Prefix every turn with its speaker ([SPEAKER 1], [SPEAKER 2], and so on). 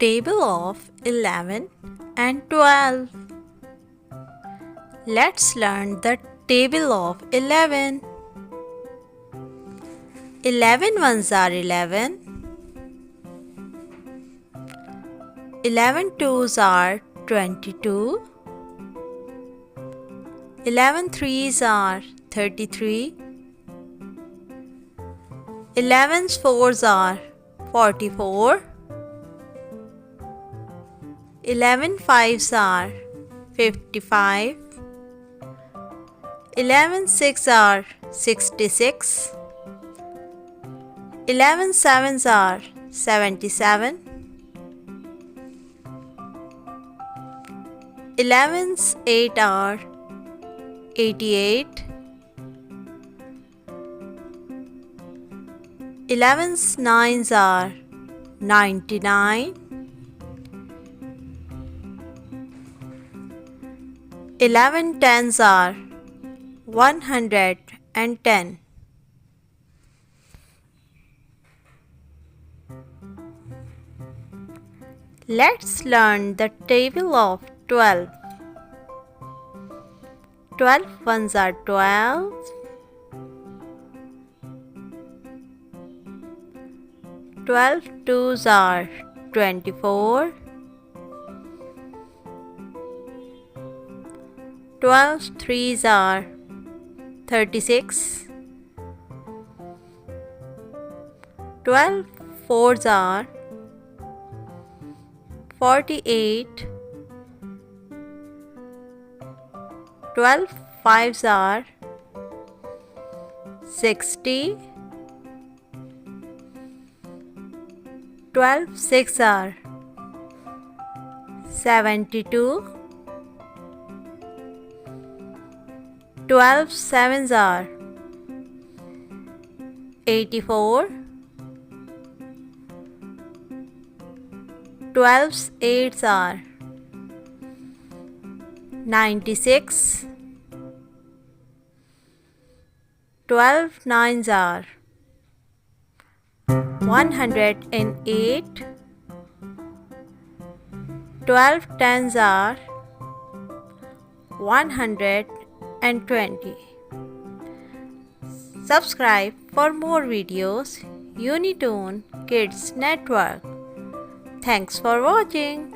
[SPEAKER 1] Table of 11 and 12. Let's learn the table of 11. 11 ones are 11. 11 twos are 22. 11 threes are 33. 11 fours are 44. 11 fives are 55. 11 six are 66. 11 sevens are 77. 11's 8 are 88. 11's nines are 99. 11 tens are 110. Let's learn the table of 12. 12 ones are 12. 12 twos are 24. 12 threes are 36. 12 fours are 48. 12 fives are 60. 12 six are 72. 12 sevens are 84. 12's eights are 96. 12 nines are 108. 12 tens are 120. Subscribe for more videos. Unitoon Kids Network. Thanks for watching.